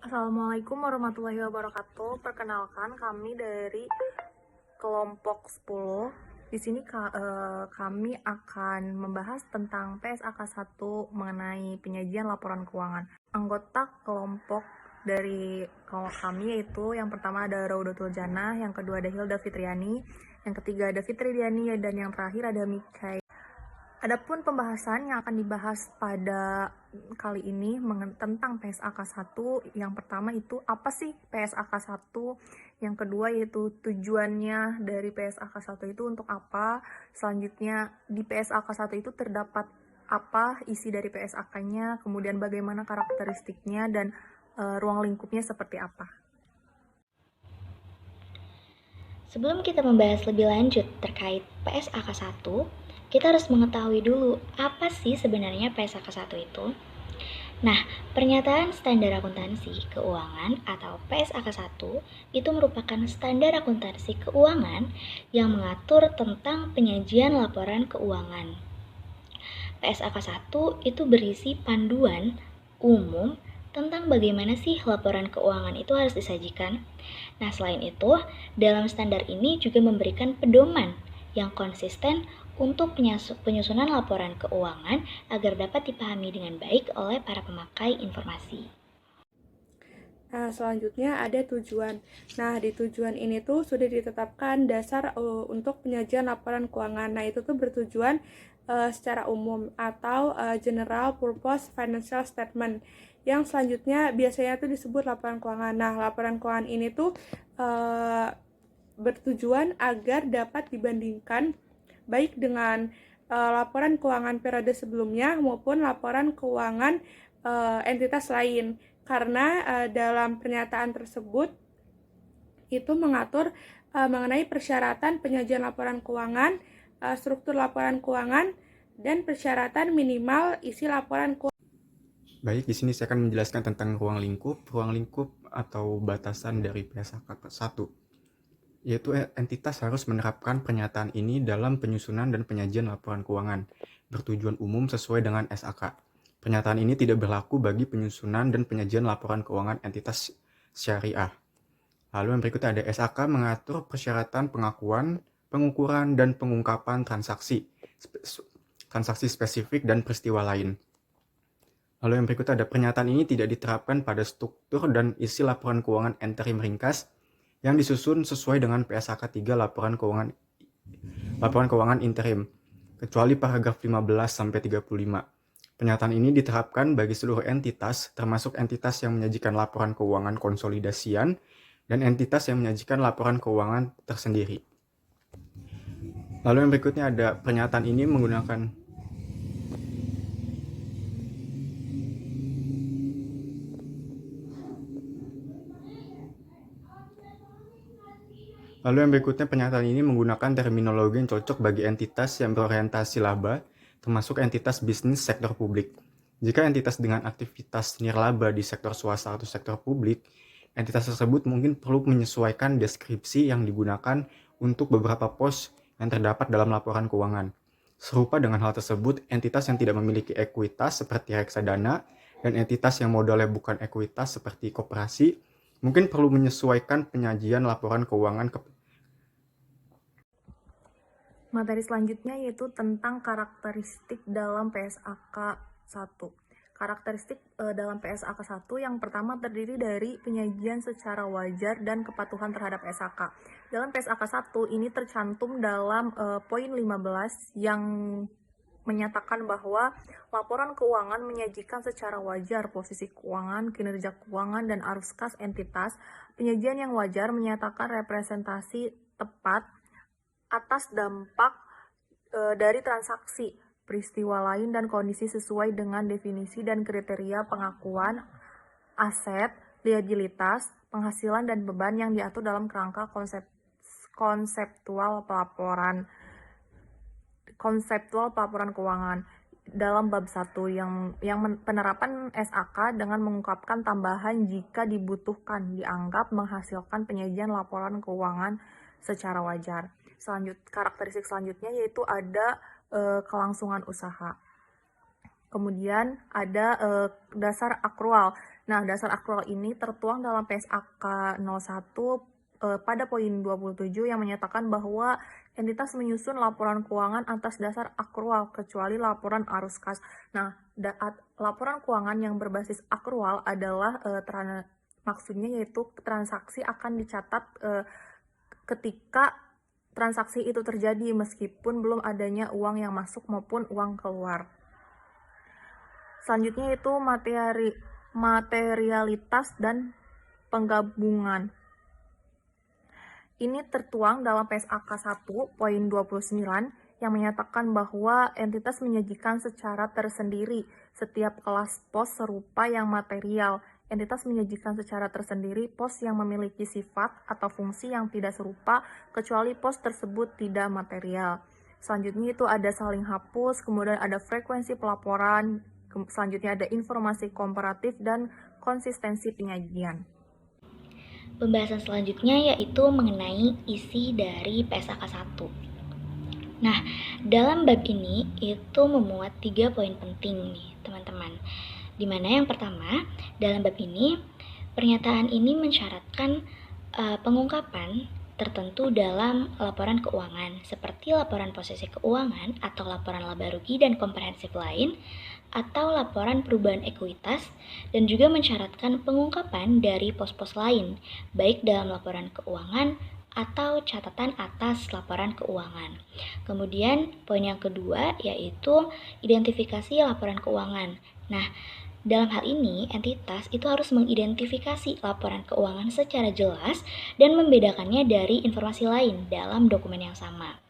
Assalamualaikum warahmatullahi wabarakatuh. Perkenalkan, kami dari kelompok 10. Di sini kami akan membahas tentang PSAK 1 mengenai penyajian laporan keuangan. Anggota kelompok dari kami yaitu yang pertama ada Raudatul Jannah, yang kedua ada Hilda Fitriani, yang ketiga ada Fitri Diani, dan yang terakhir ada Mikai. Adapun pembahasan yang akan dibahas pada kali ini tentang PSAK 1, yang pertama itu apa sih PSAK 1, yang kedua yaitu tujuannya dari PSAK 1 itu untuk apa, selanjutnya di PSAK 1 itu terdapat apa isi dari PSAK-nya, kemudian bagaimana karakteristiknya, dan ruang lingkupnya seperti apa. Sebelum kita membahas lebih lanjut terkait PSAK 1, kita harus mengetahui dulu apa sih sebenarnya PSAK 1 itu. Nah, pernyataan standar akuntansi keuangan atau PSAK 1 itu merupakan standar akuntansi keuangan yang mengatur tentang penyajian laporan keuangan. PSAK 1 itu berisi panduan umum tentang bagaimana sih laporan keuangan itu harus disajikan. Nah, selain itu, dalam standar ini juga memberikan pedoman yang konsisten untuk penyusunan laporan keuangan agar dapat dipahami dengan baik oleh para pemakai informasi. Nah, selanjutnya ada tujuan. Nah, di tujuan ini tuh sudah ditetapkan dasar untuk penyajian laporan keuangan. Nah, itu tuh bertujuan secara umum atau general purpose financial statement. Yang selanjutnya biasanya tuh disebut laporan keuangan. Nah, laporan keuangan ini tuh bertujuan agar dapat dibandingkan baik dengan laporan keuangan periode sebelumnya maupun laporan keuangan entitas lain. Karena dalam pernyataan tersebut itu mengatur mengenai persyaratan penyajian laporan keuangan, struktur laporan keuangan, dan persyaratan minimal isi laporan keuangan. Baik, di sini saya akan menjelaskan tentang ruang lingkup. Ruang lingkup atau batasan dari PSAK 1, yaitu entitas harus menerapkan pernyataan ini dalam penyusunan dan penyajian laporan keuangan bertujuan umum sesuai dengan SAK. Pernyataan ini tidak berlaku bagi penyusunan dan penyajian laporan keuangan entitas syariah. Lalu yang berikutnya ada SAK mengatur persyaratan pengakuan, pengukuran, dan pengungkapan transaksi spesifik dan peristiwa lain. Lalu yang berikutnya ada pernyataan ini tidak diterapkan pada struktur dan isi laporan keuangan interim ringkas yang disusun sesuai dengan PSAK 3 laporan keuangan interim, kecuali paragraf 15-35. Pernyataan ini diterapkan bagi seluruh entitas, termasuk entitas yang menyajikan laporan keuangan konsolidasian dan entitas yang menyajikan laporan keuangan tersendiri. Lalu yang berikutnya ada pernyataan ini menggunakan pernyataan ini menggunakan terminologi yang cocok bagi entitas yang berorientasi laba, termasuk entitas bisnis sektor publik. Jika entitas dengan aktivitas nirlaba di sektor swasta atau sektor publik, entitas tersebut mungkin perlu menyesuaikan deskripsi yang digunakan untuk beberapa pos yang terdapat dalam laporan keuangan. Serupa dengan hal tersebut, entitas yang tidak memiliki ekuitas seperti reksadana dan entitas yang modalnya bukan ekuitas seperti koperasi mungkin perlu menyesuaikan penyajian laporan keuangan ke. Materi selanjutnya yaitu tentang karakteristik dalam PSAK 1. Karakteristik dalam PSAK 1 yang pertama terdiri dari penyajian secara wajar dan kepatuhan terhadap SAK. Dalam PSAK 1 ini tercantum dalam poin 15 yang menyatakan bahwa laporan keuangan menyajikan secara wajar posisi keuangan, kinerja keuangan, dan arus kas entitas. Penyajian yang wajar menyatakan representasi tepat atas dampak dari transaksi, peristiwa lain, dan kondisi sesuai dengan definisi dan kriteria pengakuan aset, liabilitas, penghasilan, dan beban yang diatur dalam kerangka konseptual pelaporan keuangan dalam bab 1 yang penerapan SAK dengan mengungkapkan tambahan jika dibutuhkan dianggap menghasilkan penyajian laporan keuangan secara wajar. Karakteristik selanjutnya yaitu ada kelangsungan usaha. Kemudian ada dasar akrual. Nah, dasar akrual ini tertuang dalam PSAK 01 pada poin 27 yang menyatakan bahwa entitas menyusun laporan keuangan atas dasar akrual kecuali laporan arus kas. Nah, laporan keuangan yang berbasis akrual adalah maksudnya yaitu transaksi akan dicatat ketika transaksi itu terjadi meskipun belum adanya uang yang masuk maupun uang keluar. Selanjutnya itu materialitas dan penggabungan. Ini tertuang dalam PSAK 1 poin 29 yang menyatakan bahwa entitas menyajikan secara tersendiri setiap kelas pos serupa yang material. Entitas menyajikan secara tersendiri pos yang memiliki sifat atau fungsi yang tidak serupa kecuali pos tersebut tidak material. Selanjutnya itu ada saling hapus, kemudian ada frekuensi pelaporan, selanjutnya ada informasi komparatif dan konsistensi penyajian. Pembahasan selanjutnya yaitu mengenai isi dari PSAK 1. Nah, dalam bab ini itu memuat 3 poin penting nih, teman-teman. Dimana yang pertama, dalam bab ini, pernyataan ini mensyaratkan pengungkapan tertentu dalam laporan keuangan, seperti laporan posisi keuangan atau laporan laba rugi dan komprehensif lain, atau laporan perubahan ekuitas, dan juga mensyaratkan pengungkapan dari pos-pos lain, baik dalam laporan keuangan atau catatan atas laporan keuangan. Kemudian poin yang kedua yaitu identifikasi laporan keuangan. Nah, dalam hal ini, entitas itu harus mengidentifikasi laporan keuangan secara jelas dan membedakannya dari informasi lain dalam dokumen yang sama.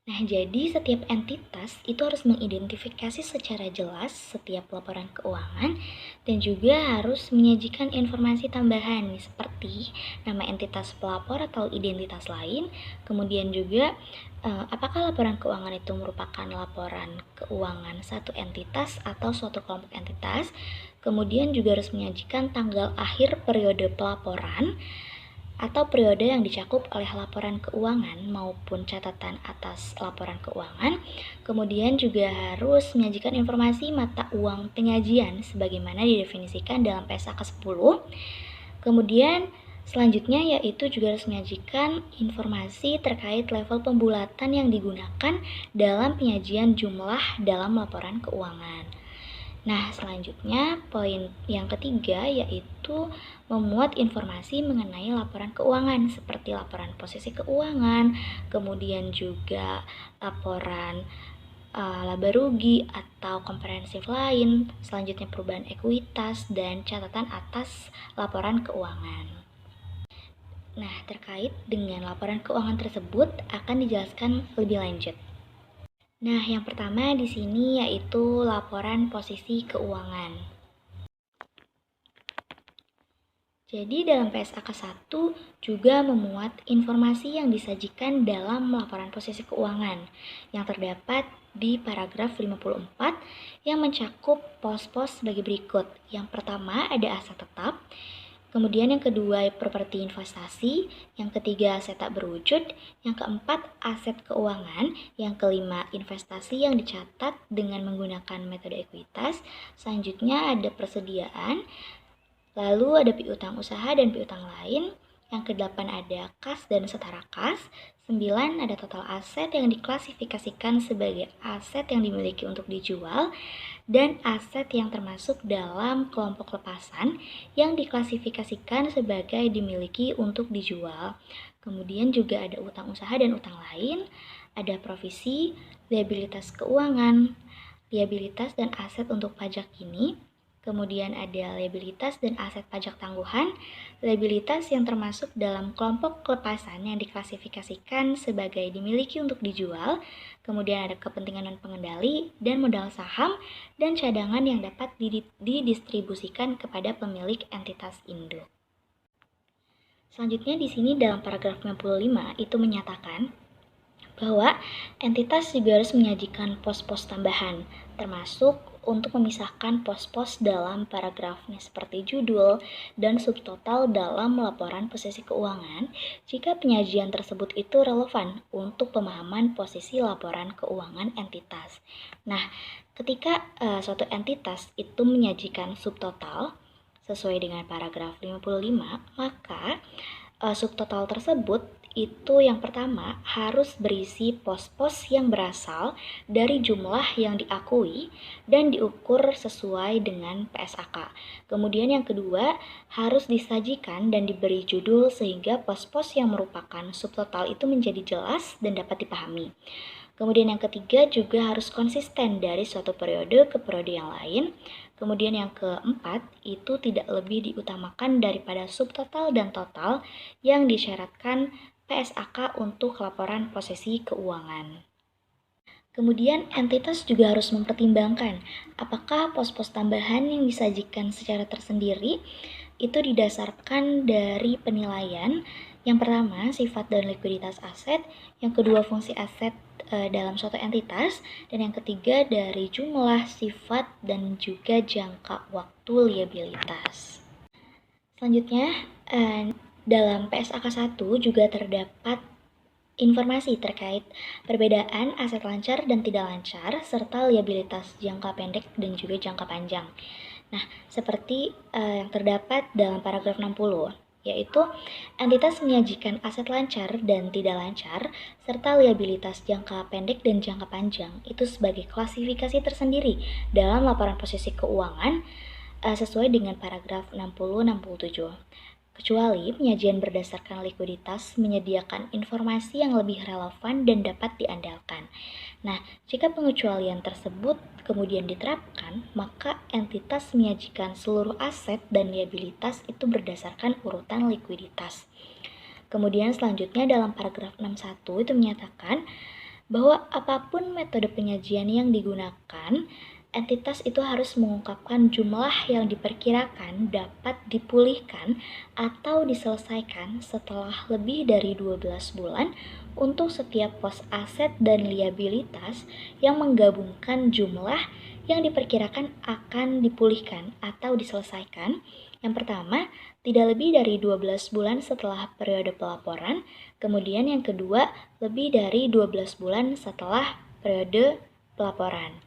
Nah, jadi setiap entitas itu harus mengidentifikasi secara jelas setiap laporan keuangan dan juga harus menyajikan informasi tambahan seperti nama entitas pelapor atau identitas lain, kemudian juga apakah laporan keuangan itu merupakan laporan keuangan satu entitas atau suatu kelompok entitas, kemudian juga harus menyajikan tanggal akhir periode pelaporan atau periode yang dicakup oleh laporan keuangan maupun catatan atas laporan keuangan. Kemudian juga harus menyajikan informasi mata uang penyajian sebagaimana didefinisikan dalam PSAK 10. Kemudian selanjutnya yaitu juga harus menyajikan informasi terkait level pembulatan yang digunakan dalam penyajian jumlah dalam laporan keuangan. Nah, selanjutnya poin yang ketiga yaitu memuat informasi mengenai laporan keuangan seperti laporan posisi keuangan, kemudian juga laporan laba rugi atau komprehensif lain, selanjutnya perubahan ekuitas dan catatan atas laporan keuangan. Nah, terkait dengan laporan keuangan tersebut akan dijelaskan lebih lanjut. Nah, yang pertama di sini yaitu laporan posisi keuangan. Jadi dalam PSAK 1 juga memuat informasi yang disajikan dalam laporan posisi keuangan yang terdapat di paragraf 54 yang mencakup pos-pos sebagai berikut. Yang pertama ada aset tetap, kemudian yang kedua properti investasi, yang ketiga aset tak berwujud, yang keempat aset keuangan, yang kelima investasi yang dicatat dengan menggunakan metode ekuitas, selanjutnya ada persediaan, lalu ada piutang usaha dan piutang lain, yang kedelapan ada kas dan setara kas, 9 ada total aset yang diklasifikasikan sebagai aset yang dimiliki untuk dijual, dan aset yang termasuk dalam kelompok lepasan yang diklasifikasikan sebagai dimiliki untuk dijual. Kemudian juga ada utang usaha dan utang lain, ada provisi, liabilitas keuangan, liabilitas dan aset untuk pajak ini, kemudian ada liabilitas dan aset pajak tangguhan, liabilitas yang termasuk dalam kelompok kelepasan yang diklasifikasikan sebagai dimiliki untuk dijual, kemudian ada kepentingan non pengendali dan modal saham dan cadangan yang dapat didistribusikan kepada pemilik entitas induk. Selanjutnya di sini dalam paragraf 65 itu menyatakan bahwa entitas juga harus menyajikan pos-pos tambahan, termasuk untuk memisahkan pos-pos dalam paragrafnya seperti judul dan subtotal dalam laporan posisi keuangan jika penyajian tersebut itu relevan untuk pemahaman posisi laporan keuangan entitas. Nah, ketika suatu entitas itu menyajikan subtotal, sesuai dengan paragraf 55, maka subtotal tersebut itu yang pertama harus berisi pos-pos yang berasal dari jumlah yang diakui dan diukur sesuai dengan PSAK. Kemudian yang kedua harus disajikan dan diberi judul sehingga pos-pos yang merupakan subtotal itu menjadi jelas dan dapat dipahami. Kemudian yang ketiga juga harus konsisten dari suatu periode ke periode yang lain. Kemudian yang keempat itu tidak lebih diutamakan daripada subtotal dan total yang disyaratkan PSAK untuk laporan posisi keuangan. Kemudian entitas juga harus mempertimbangkan apakah pos-pos tambahan yang disajikan secara tersendiri itu didasarkan dari penilaian yang pertama sifat dan likuiditas aset, yang kedua fungsi aset dalam suatu entitas, dan yang ketiga dari jumlah, sifat, dan juga jangka waktu liabilitas. Selanjutnya, dalam PSAK 1 juga terdapat informasi terkait perbedaan aset lancar dan tidak lancar, serta liabilitas jangka pendek dan juga jangka panjang. Nah, seperti yang terdapat dalam paragraf 60, yaitu entitas menyajikan aset lancar dan tidak lancar, serta liabilitas jangka pendek dan jangka panjang itu sebagai klasifikasi tersendiri dalam laporan posisi keuangan sesuai dengan paragraf 60-67. Kecuali penyajian berdasarkan likuiditas menyediakan informasi yang lebih relevan dan dapat diandalkan. Nah, jika pengecualian tersebut kemudian diterapkan, maka entitas menyajikan seluruh aset dan liabilitas itu berdasarkan urutan likuiditas. Kemudian selanjutnya dalam paragraf 61 itu menyatakan bahwa apapun metode penyajian yang digunakan, entitas itu harus mengungkapkan jumlah yang diperkirakan dapat dipulihkan atau diselesaikan setelah lebih dari 12 bulan untuk setiap pos aset dan liabilitas yang menggabungkan jumlah yang diperkirakan akan dipulihkan atau diselesaikan. Yang pertama, tidak lebih dari 12 bulan setelah periode pelaporan, kemudian yang kedua, lebih dari 12 bulan setelah periode pelaporan.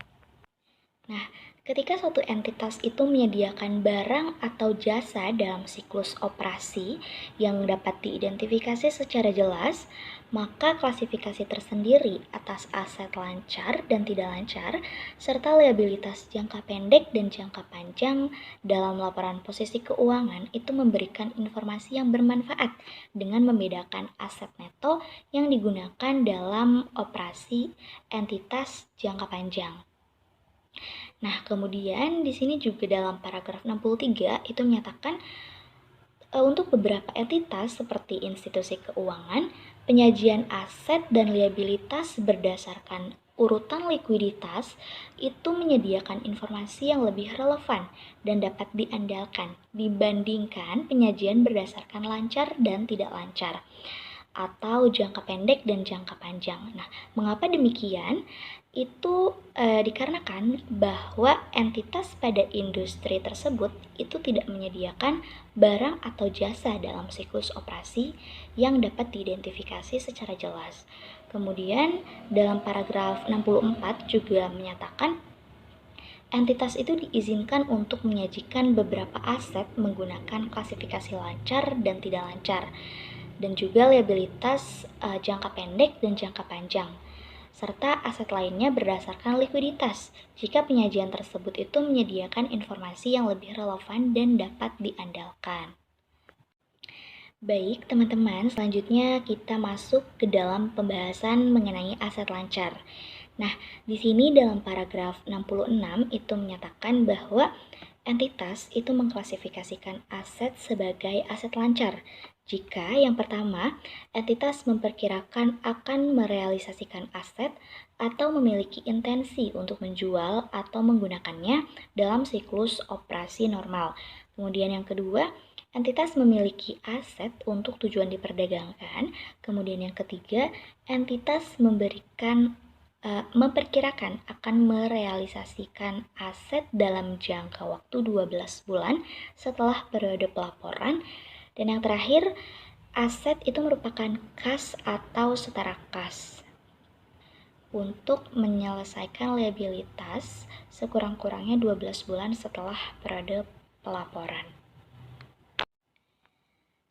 Nah, ketika suatu entitas itu menyediakan barang atau jasa dalam siklus operasi yang dapat diidentifikasi secara jelas, maka klasifikasi tersendiri atas aset lancar dan tidak lancar, serta liabilitas jangka pendek dan jangka panjang dalam laporan posisi keuangan itu memberikan informasi yang bermanfaat dengan membedakan aset neto yang digunakan dalam operasi entitas jangka panjang. Nah, kemudian di sini juga dalam paragraf 63 itu menyatakan untuk beberapa entitas seperti institusi keuangan, penyajian aset dan liabilitas berdasarkan urutan likuiditas itu menyediakan informasi yang lebih relevan dan dapat diandalkan dibandingkan penyajian berdasarkan lancar dan tidak lancar atau jangka pendek dan jangka panjang. Nah, mengapa demikian? Itu dikarenakan bahwa entitas pada industri tersebut itu tidak menyediakan barang atau jasa dalam siklus operasi yang dapat diidentifikasi secara jelas. Kemudian dalam paragraf 64 juga menyatakan entitas itu diizinkan untuk menyajikan beberapa aset menggunakan klasifikasi lancar dan tidak lancar, dan juga liabilitas jangka pendek dan jangka panjang, serta aset lainnya berdasarkan likuiditas jika penyajian tersebut itu menyediakan informasi yang lebih relevan dan dapat diandalkan. Baik, teman-teman, selanjutnya kita masuk ke dalam pembahasan mengenai aset lancar. Nah, di sini dalam paragraf 66 itu menyatakan bahwa entitas itu mengklasifikasikan aset sebagai aset lancar jika yang pertama, entitas memperkirakan akan merealisasikan aset atau memiliki intensi untuk menjual atau menggunakannya dalam siklus operasi normal. Kemudian yang kedua, entitas memiliki aset untuk tujuan diperdagangkan. Kemudian yang ketiga, entitas memperkirakan akan merealisasikan aset dalam jangka waktu 12 bulan setelah periode pelaporan. Dan yang terakhir, aset itu merupakan kas atau setara kas untuk menyelesaikan liabilitas sekurang-kurangnya 12 bulan setelah periode pelaporan.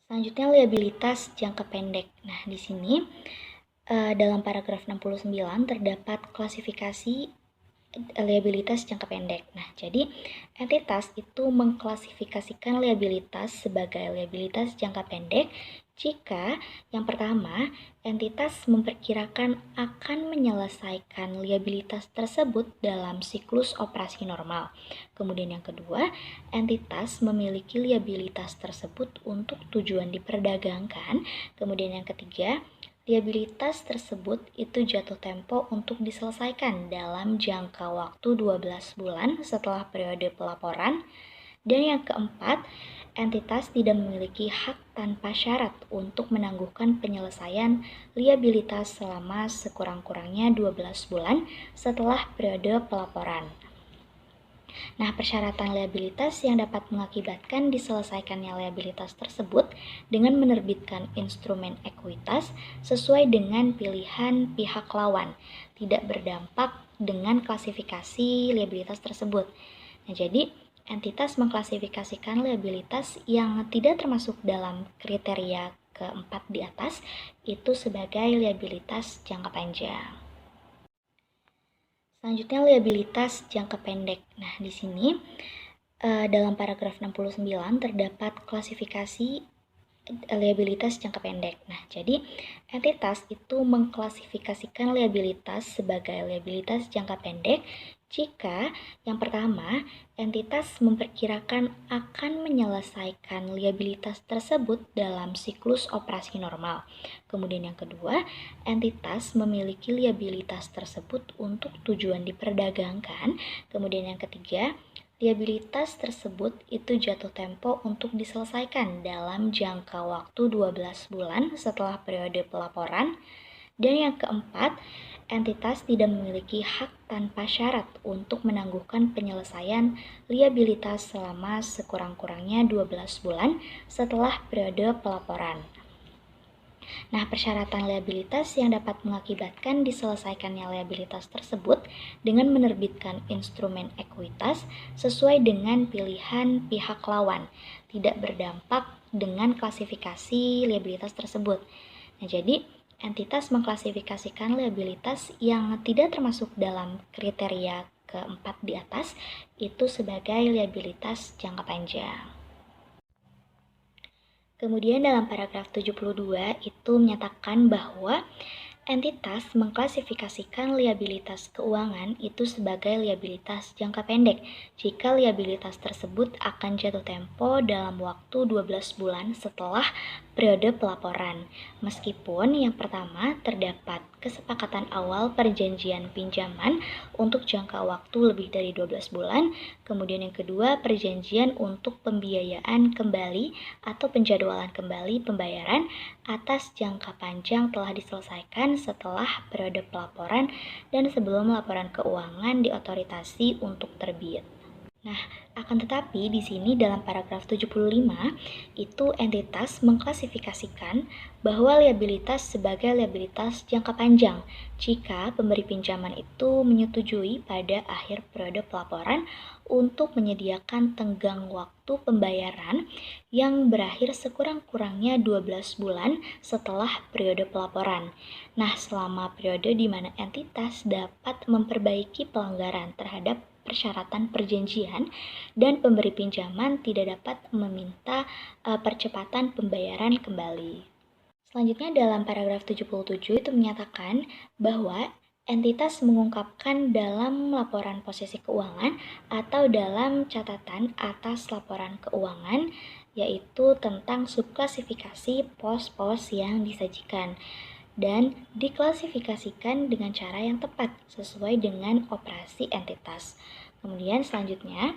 Selanjutnya liabilitas jangka pendek. Nah, di sini dalam paragraf 69 terdapat klasifikasi liabilitas jangka pendek. Nah, jadi entitas itu mengklasifikasikan liabilitas sebagai liabilitas jangka pendek jika yang pertama, entitas memperkirakan akan menyelesaikan liabilitas tersebut dalam siklus operasi normal. Kemudian yang kedua, entitas memiliki liabilitas tersebut untuk tujuan diperdagangkan. Kemudian yang ketiga, liabilitas tersebut itu jatuh tempo untuk diselesaikan dalam jangka waktu 12 bulan setelah periode pelaporan. Dan yang keempat, entitas tidak memiliki hak tanpa syarat untuk menangguhkan penyelesaian liabilitas selama sekurang-kurangnya 12 bulan setelah periode pelaporan. Nah, persyaratan liabilitas yang dapat mengakibatkan diselesaikannya liabilitas tersebut dengan menerbitkan instrumen ekuitas sesuai dengan pilihan pihak lawan, tidak berdampak dengan klasifikasi liabilitas tersebut. Nah, jadi entitas mengklasifikasikan liabilitas yang tidak termasuk dalam kriteria keempat di atas itu sebagai liabilitas jangka panjang. Selanjutnya liabilitas jangka pendek. Nah, di sini dalam paragraf 69 terdapat klasifikasi liabilitas jangka pendek. Nah, jadi entitas itu mengklasifikasikan liabilitas sebagai liabilitas jangka pendek jika yang pertama, entitas memperkirakan akan menyelesaikan liabilitas tersebut dalam siklus operasi normal. Kemudian yang kedua, entitas memiliki liabilitas tersebut untuk tujuan diperdagangkan. Kemudian yang ketiga, liabilitas tersebut itu jatuh tempo untuk diselesaikan dalam jangka waktu 12 bulan setelah periode pelaporan. Dan yang keempat, entitas tidak memiliki hak tanpa syarat untuk menangguhkan penyelesaian liabilitas selama sekurang-kurangnya 12 bulan setelah periode pelaporan. Nah, persyaratan liabilitas yang dapat mengakibatkan diselesaikannya liabilitas tersebut dengan menerbitkan instrumen ekuitas sesuai dengan pilihan pihak lawan, tidak berdampak dengan klasifikasi liabilitas tersebut. Nah, jadi entitas mengklasifikasikan liabilitas yang tidak termasuk dalam kriteria keempat di atas itu sebagai liabilitas jangka panjang. Kemudian dalam paragraf 72 itu menyatakan bahwa entitas mengklasifikasikan liabilitas keuangan itu sebagai liabilitas jangka pendek jika liabilitas tersebut akan jatuh tempo dalam waktu 12 bulan setelah periode pelaporan. Meskipun yang pertama terdapat kesepakatan awal perjanjian pinjaman untuk jangka waktu lebih dari 12 bulan, kemudian yang kedua perjanjian untuk pembiayaan kembali atau penjadwalan kembali pembayaran atas jangka panjang telah diselesaikan setelah periode pelaporan dan sebelum laporan keuangan diotorisasi untuk terbit. Nah, akan tetapi di sini dalam paragraf 75 itu entitas mengklasifikasikan bahwa liabilitas sebagai liabilitas jangka panjang jika pemberi pinjaman itu menyetujui pada akhir periode pelaporan untuk menyediakan tenggang waktu pembayaran yang berakhir sekurang-kurangnya 12 bulan setelah periode pelaporan. Nah, selama periode di mana entitas dapat memperbaiki pelanggaran terhadap persyaratan perjanjian dan pemberi pinjaman tidak dapat meminta percepatan pembayaran kembali. Selanjutnya dalam paragraf 77 itu menyatakan bahwa entitas mengungkapkan dalam laporan posisi keuangan atau dalam catatan atas laporan keuangan yaitu tentang subklasifikasi pos-pos yang disajikan dan diklasifikasikan dengan cara yang tepat sesuai dengan operasi entitas. Kemudian selanjutnya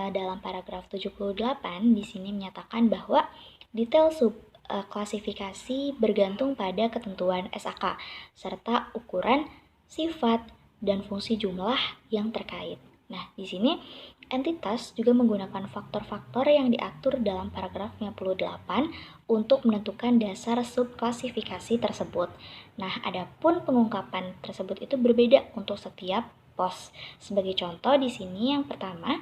dalam paragraf 78 di sini menyatakan bahwa detail subklasifikasi bergantung pada ketentuan SAK serta ukuran, sifat, dan fungsi jumlah yang terkait. Nah, di sini entitas juga menggunakan faktor-faktor yang diatur dalam paragraf 58 untuk menentukan dasar subklasifikasi tersebut. Nah, adapun pengungkapan tersebut itu berbeda untuk setiap pos. Sebagai contoh di sini yang pertama,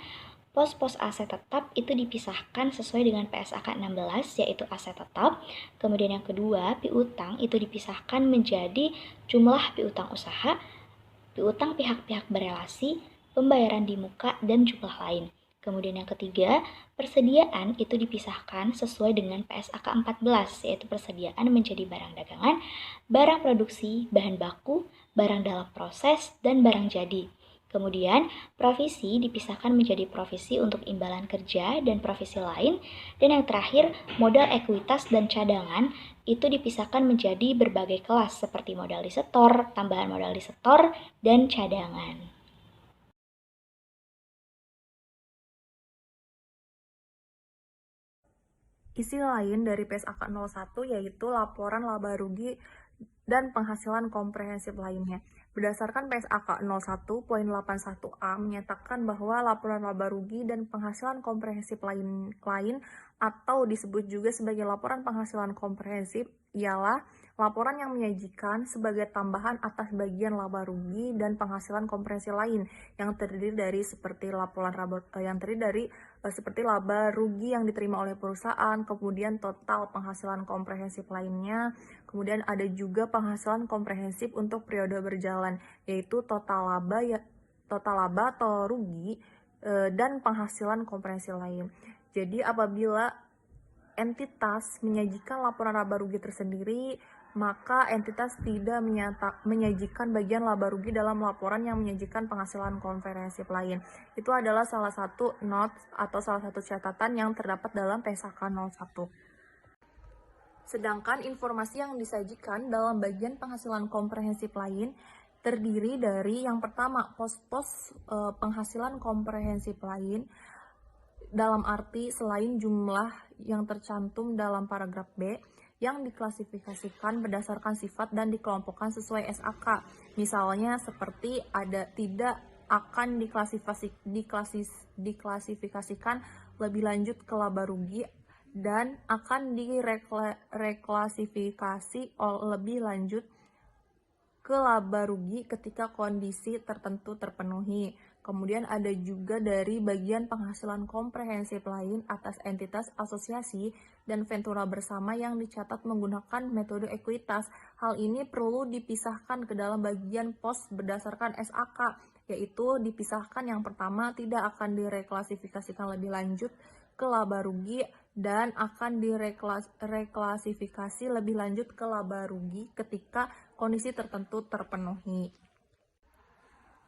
Pos-pos aset tetap itu dipisahkan sesuai dengan PSAK 16, yaitu aset tetap. Kemudian yang kedua, piutang itu dipisahkan menjadi jumlah piutang usaha, piutang pihak-pihak berelasi, pembayaran di muka, dan jumlah lain. Kemudian yang ketiga, persediaan itu dipisahkan sesuai dengan PSAK 14, yaitu persediaan menjadi barang dagangan, barang produksi, bahan baku, barang dalam proses, dan barang jadi. Kemudian, provisi dipisahkan menjadi provisi untuk imbalan kerja dan provisi lain. Dan yang terakhir, modal ekuitas dan cadangan itu dipisahkan menjadi berbagai kelas seperti modal disetor, tambahan modal disetor, dan cadangan. Isi lain dari PSAK 01 yaitu laporan laba rugi dan penghasilan komprehensif lainnya. Berdasarkan PSAK 01.81A menyatakan bahwa laporan laba rugi dan penghasilan komprehensif lain atau disebut juga sebagai laporan penghasilan komprehensif ialah laporan yang menyajikan sebagai tambahan atas bagian laba rugi dan penghasilan komprehensif lain yang terdiri dari seperti seperti laba rugi yang diterima oleh perusahaan, kemudian total penghasilan komprehensif lainnya, kemudian ada juga penghasilan komprehensif untuk periode berjalan, yaitu total laba atau rugi dan penghasilan komprehensif lain. Jadi apabila entitas menyajikan laporan laba rugi tersendiri, maka entitas tidak menyajikan bagian laba rugi dalam laporan yang menyajikan penghasilan komprehensif lain. Itu adalah salah satu notes atau salah satu catatan yang terdapat dalam PSAK 01. Sedangkan informasi yang disajikan dalam bagian penghasilan komprehensif lain terdiri dari yang pertama, pos-pos penghasilan komprehensif lain dalam arti selain jumlah yang tercantum dalam paragraf B yang diklasifikasikan berdasarkan sifat dan dikelompokkan sesuai SAK. Misalnya seperti ada tidak akan diklasifikasikan lebih lanjut ke laba rugi dan akan direklasifikasi lebih lanjut ke laba rugi ketika kondisi tertentu terpenuhi. Kemudian ada juga dari bagian penghasilan komprehensif lain atas entitas asosiasi dan ventura bersama yang dicatat menggunakan metode ekuitas. Hal ini perlu dipisahkan ke dalam bagian pos berdasarkan SAK, yaitu dipisahkan yang pertama tidak akan direklasifikasikan lebih lanjut ke laba rugi dan akan direklasifikasi lebih lanjut ke laba rugi ketika kondisi tertentu terpenuhi.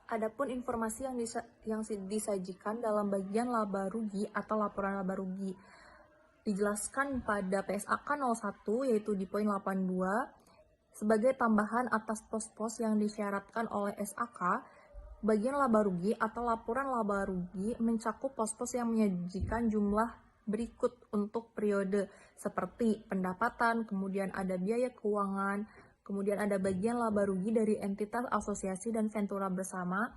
Adapun informasi yang disajikan dalam bagian laba rugi atau laporan laba rugi dijelaskan pada PSAK 01 yaitu di poin 82 sebagai tambahan atas pos-pos yang disyaratkan oleh SAK. Bagian laba rugi atau laporan laba rugi mencakup pos-pos yang menyajikan jumlah berikut untuk periode seperti pendapatan, kemudian ada biaya keuangan, kemudian ada bagian laba rugi dari entitas asosiasi dan ventura bersama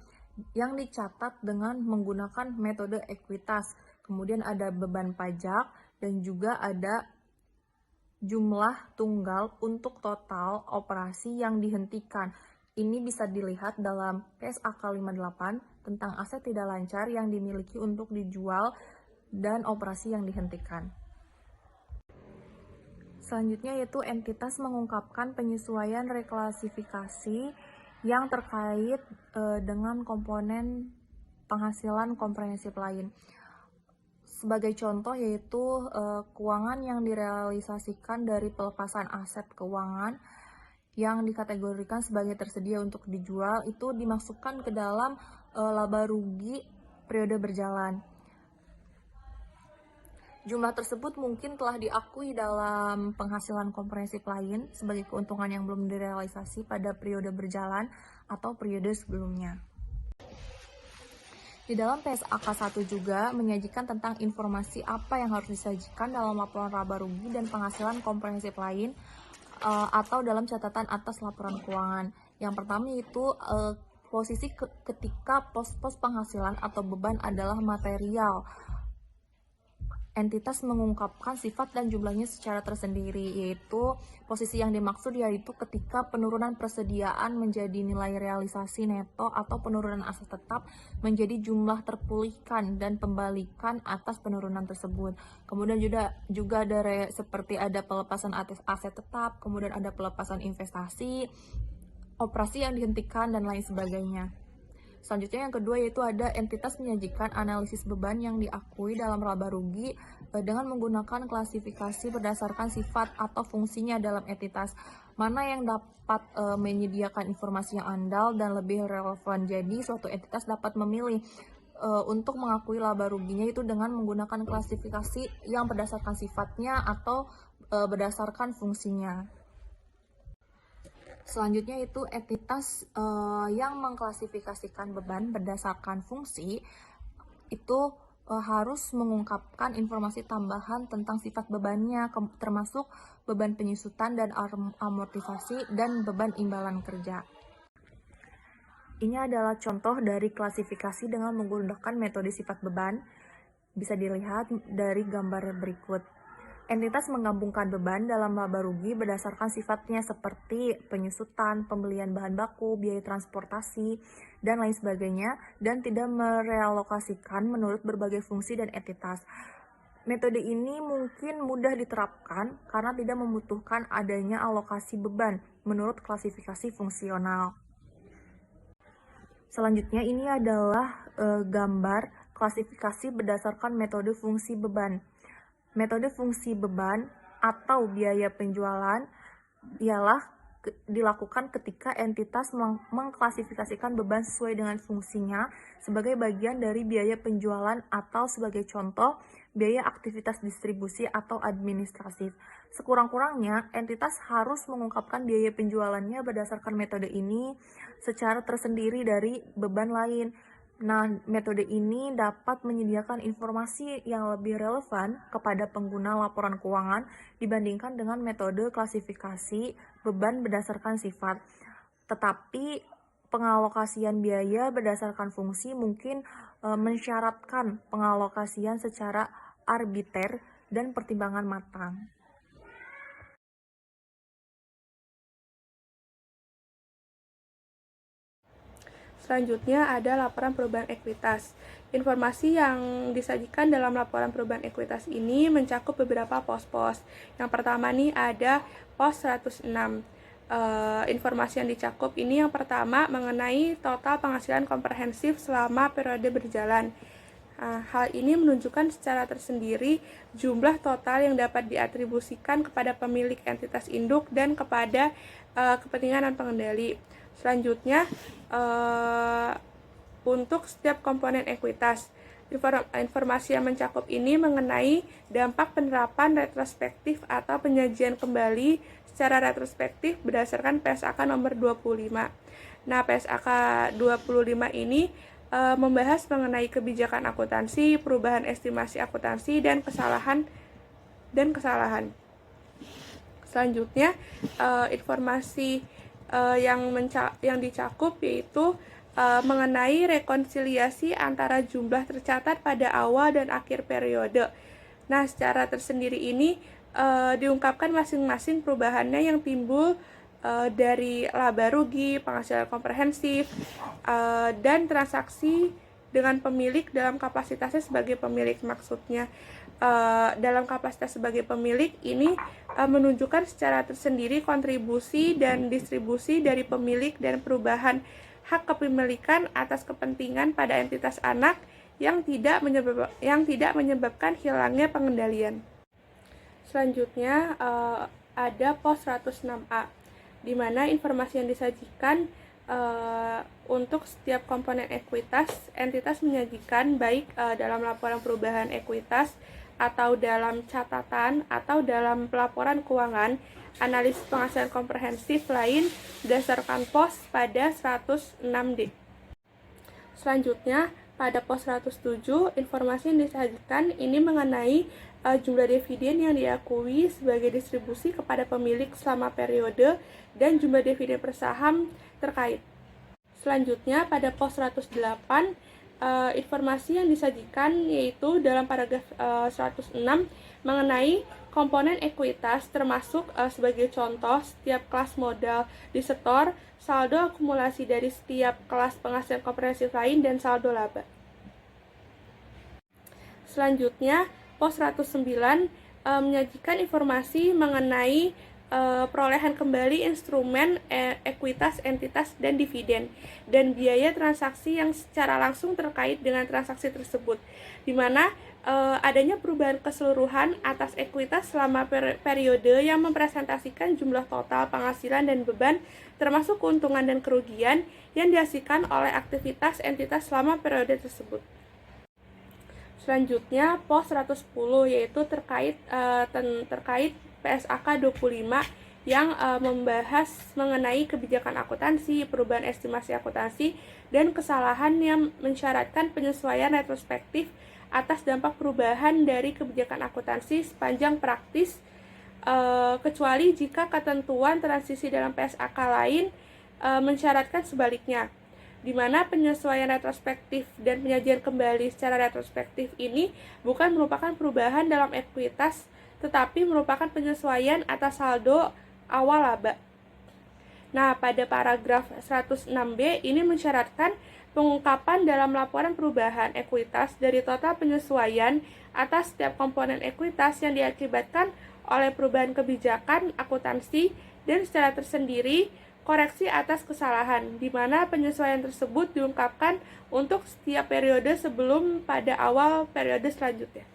yang dicatat dengan menggunakan metode ekuitas. Kemudian ada beban pajak dan juga ada jumlah tunggal untuk total operasi yang dihentikan. Ini bisa dilihat dalam PSAK 58 tentang aset tidak lancar yang dimiliki untuk dijual dan operasi yang dihentikan. Selanjutnya yaitu entitas mengungkapkan penyesuaian reklasifikasi yang terkait dengan komponen penghasilan komprehensif lain. Sebagai contoh yaitu keuangan yang direalisasikan dari pelepasan aset keuangan yang dikategorikan sebagai tersedia untuk dijual itu dimasukkan ke dalam laba rugi periode berjalan. Jumlah tersebut mungkin telah diakui dalam penghasilan komprehensif lain sebagai keuntungan yang belum direalisasi pada periode berjalan atau periode sebelumnya. Di dalam PSAK 1 juga menyajikan tentang informasi apa yang harus disajikan dalam laporan laba rugi dan penghasilan komprehensif lain atau dalam catatan atas laporan keuangan. Yang pertama yaitu posisi ketika pos-pos penghasilan atau beban adalah material. entitas mengungkapkan sifat dan jumlahnya secara tersendiri, yaitu posisi yang dimaksud yaitu ketika penurunan persediaan menjadi nilai realisasi neto atau penurunan aset tetap menjadi jumlah terpulihkan dan pembalikan atas penurunan tersebut. Kemudian juga ada seperti ada pelepasan aset tetap, kemudian ada pelepasan investasi, operasi yang dihentikan, dan lain sebagainya. Selanjutnya yang kedua yaitu ada entitas menyajikan analisis beban yang diakui dalam laba rugi dengan menggunakan klasifikasi berdasarkan sifat atau fungsinya dalam entitas. Mana yang dapat menyediakan informasi yang andal dan lebih relevan. Jadi suatu entitas dapat memilih untuk mengakui laba ruginya itu dengan menggunakan klasifikasi yang berdasarkan sifatnya atau berdasarkan fungsinya. Selanjutnya itu entitas yang mengklasifikasikan beban berdasarkan fungsi itu harus mengungkapkan informasi tambahan tentang sifat bebannya, termasuk beban penyusutan dan amortisasi dan beban imbalan kerja. Ini adalah contoh dari klasifikasi dengan menggunakan metode sifat beban. Bisa dilihat dari gambar berikut. Entitas menggabungkan beban dalam laba rugi berdasarkan sifatnya seperti penyusutan, pembelian bahan baku, biaya transportasi, dan lain sebagainya, dan tidak merealokasikan menurut berbagai fungsi dan entitas. Metode ini mungkin mudah diterapkan karena tidak membutuhkan adanya alokasi beban menurut klasifikasi fungsional. Selanjutnya ini adalah gambar klasifikasi berdasarkan metode fungsi beban. Metode fungsi beban atau biaya penjualan ialah dilakukan ketika entitas mengklasifikasikan beban sesuai dengan fungsinya sebagai bagian dari biaya penjualan atau sebagai contoh biaya aktivitas distribusi atau administratif. Sekurang-kurangnya, entitas harus mengungkapkan biaya penjualannya berdasarkan metode ini secara tersendiri dari beban lain. Nah, metode ini dapat menyediakan informasi yang lebih relevan kepada pengguna laporan keuangan dibandingkan dengan metode klasifikasi beban berdasarkan sifat. Tetapi pengalokasian biaya berdasarkan fungsi mungkin mensyaratkan pengalokasian secara arbiter dan pertimbangan matang. Selanjutnya ada laporan perubahan ekuitas. Informasi yang disajikan dalam laporan perubahan ekuitas ini mencakup beberapa pos-pos. Yang pertama nih ada pos 106. Informasi yang dicakup ini yang pertama mengenai total penghasilan komprehensif selama periode berjalan. Hal ini menunjukkan secara tersendiri jumlah total yang dapat diatribusikan kepada pemilik entitas induk dan kepada kepentingan dan pengendali. Selanjutnya, untuk setiap komponen ekuitas, informasi yang mencakup ini mengenai dampak penerapan retrospektif atau penyajian kembali secara retrospektif berdasarkan PSAK nomor 25. Nah, PSAK 25 ini membahas mengenai kebijakan akuntansi, perubahan estimasi akuntansi, dan kesalahan. Selanjutnya, informasi yang dicakup yaitu mengenai rekonsiliasi antara jumlah tercatat pada awal dan akhir periode. Nah, secara tersendiri ini diungkapkan masing-masing perubahannya yang timbul dari laba rugi, penghasilan komprehensif, dan transaksi dengan pemilik dalam kapasitasnya sebagai pemilik. Maksudnya dalam kapasitas sebagai pemilik ini menunjukkan secara tersendiri kontribusi dan distribusi dari pemilik dan perubahan hak kepemilikan atas kepentingan pada entitas anak yang tidak menyebabkan hilangnya pengendalian. Selanjutnya ada pos 106A, di mana informasi yang disajikan untuk setiap komponen ekuitas, entitas menyajikan baik dalam laporan perubahan ekuitas atau dalam catatan atau dalam pelaporan keuangan, analisis penghasilan komprehensif lain berdasarkan pos pada 106D. Selanjutnya, pada pos 107, informasi yang disajikan ini mengenai jumlah dividen yang diakui sebagai distribusi kepada pemilik selama periode dan jumlah dividen per saham terkait. Selanjutnya, pada pos 108, informasi yang disajikan yaitu dalam paragraf 106 mengenai komponen ekuitas termasuk sebagai contoh setiap kelas modal disetor, saldo akumulasi dari setiap kelas penghasilan komprehensif lain, dan saldo laba. Selanjutnya, pos 109 menyajikan informasi mengenai perolehan kembali instrumen ekuitas, entitas, dan dividen, dan biaya transaksi yang secara langsung terkait dengan transaksi tersebut, di mana adanya perubahan keseluruhan atas ekuitas selama periode yang mempresentasikan jumlah total penghasilan dan beban, termasuk keuntungan dan kerugian yang dihasilkan oleh aktivitas entitas selama periode tersebut. Selanjutnya, pos 110 yaitu terkait PSAK 25 yang membahas mengenai kebijakan akuntansi, perubahan estimasi akuntansi, dan kesalahan yang mensyaratkan penyesuaian retrospektif atas dampak perubahan dari kebijakan akuntansi sepanjang praktis, kecuali jika ketentuan transisi dalam PSAK lain mensyaratkan sebaliknya, di mana penyesuaian retrospektif dan penyajian kembali secara retrospektif ini bukan merupakan perubahan dalam ekuitas, tetapi merupakan penyesuaian atas saldo awal laba. Nah, pada paragraf 106B ini mensyaratkan pengungkapan dalam laporan perubahan ekuitas dari total penyesuaian atas setiap komponen ekuitas yang diakibatkan oleh perubahan kebijakan akuntansi, dan secara tersendiri koreksi atas kesalahan, di mana penyesuaian tersebut diungkapkan untuk setiap periode sebelum pada awal periode selanjutnya.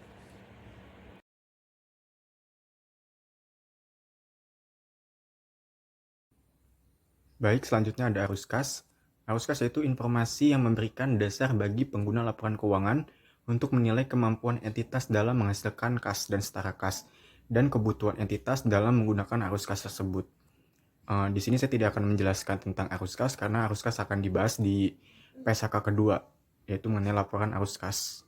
Baik, selanjutnya ada arus kas. Arus kas yaitu informasi yang memberikan dasar bagi pengguna laporan keuangan untuk menilai kemampuan entitas dalam menghasilkan kas dan setara kas, dan kebutuhan entitas dalam menggunakan arus kas tersebut. Di sini saya tidak akan menjelaskan tentang arus kas karena arus kas akan dibahas di PSAK kedua, yaitu mengenai laporan arus kas.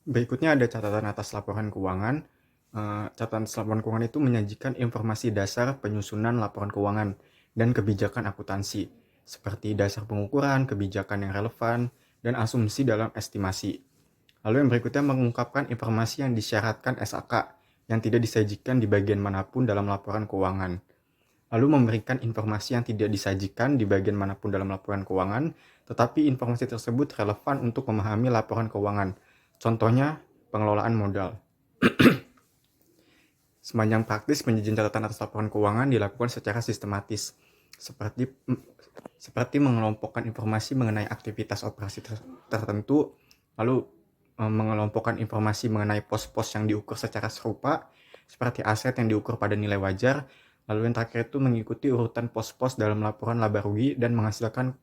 Berikutnya ada catatan atas laporan keuangan. Catatan atas laporan keuangan itu menyajikan informasi dasar penyusunan laporan keuangan dan kebijakan akuntansi, seperti dasar pengukuran, kebijakan yang relevan, dan asumsi dalam estimasi. Lalu yang berikutnya mengungkapkan informasi yang disyaratkan SAK yang tidak disajikan di bagian manapun dalam laporan keuangan. Lalu memberikan informasi yang tidak disajikan di bagian manapun dalam laporan keuangan, tetapi informasi tersebut relevan untuk memahami laporan keuangan. Contohnya, pengelolaan modal. Sepanjang praktis, penyajian catatan atas laporan keuangan dilakukan secara sistematis, seperti mengelompokkan informasi mengenai aktivitas operasi tertentu, lalu mengelompokkan informasi mengenai pos-pos yang diukur secara serupa, seperti aset yang diukur pada nilai wajar, lalu yang terakhir itu mengikuti urutan pos-pos dalam laporan laba rugi dan menghasilkan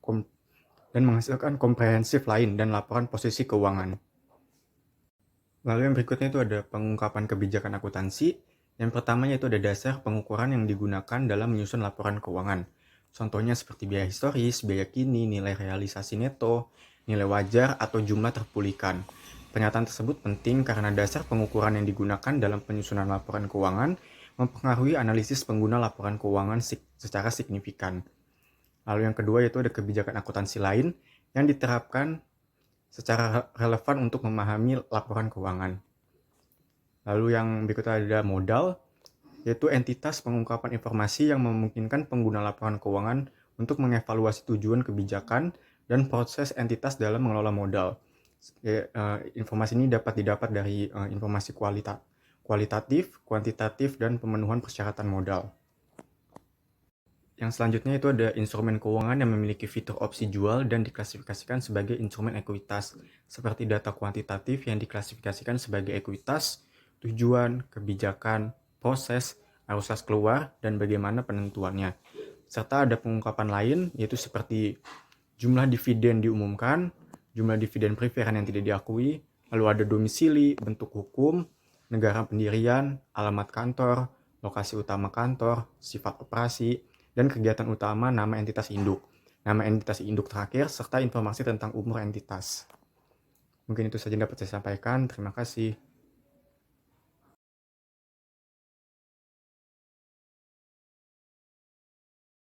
komprehensif lain dan laporan posisi keuangan. Lalu yang berikutnya itu ada pengungkapan kebijakan akuntansi. Yang pertama yaitu ada dasar pengukuran yang digunakan dalam menyusun laporan keuangan. Contohnya seperti biaya historis, biaya kini, nilai realisasi neto, nilai wajar, atau jumlah terpulihkan. Pernyataan tersebut penting karena dasar pengukuran yang digunakan dalam penyusunan laporan keuangan mempengaruhi analisis pengguna laporan keuangan secara signifikan. Lalu yang kedua yaitu ada kebijakan akuntansi lain yang diterapkan secara relevan untuk memahami laporan keuangan. Lalu yang berikutnya ada modal, yaitu entitas pengungkapan informasi yang memungkinkan pengguna laporan keuangan untuk mengevaluasi tujuan kebijakan dan proses entitas dalam mengelola modal. Informasi ini dapat didapat dari informasi kualitatif, kuantitatif, dan pemenuhan persyaratan modal. Yang selanjutnya itu ada instrumen keuangan yang memiliki fitur opsi jual dan diklasifikasikan sebagai instrumen ekuitas, seperti data kuantitatif yang diklasifikasikan sebagai ekuitas, tujuan, kebijakan, proses, arus kas keluar, dan bagaimana penentuannya. Serta ada pengungkapan lain, yaitu seperti jumlah dividen diumumkan, jumlah dividen preferan yang tidak diakui, lalu ada domisili, bentuk hukum, negara pendirian, alamat kantor, lokasi utama kantor, sifat operasi, dan kegiatan utama nama entitas induk. Nama entitas induk terakhir, serta informasi tentang umur entitas. Mungkin itu saja yang dapat saya sampaikan. Terima kasih.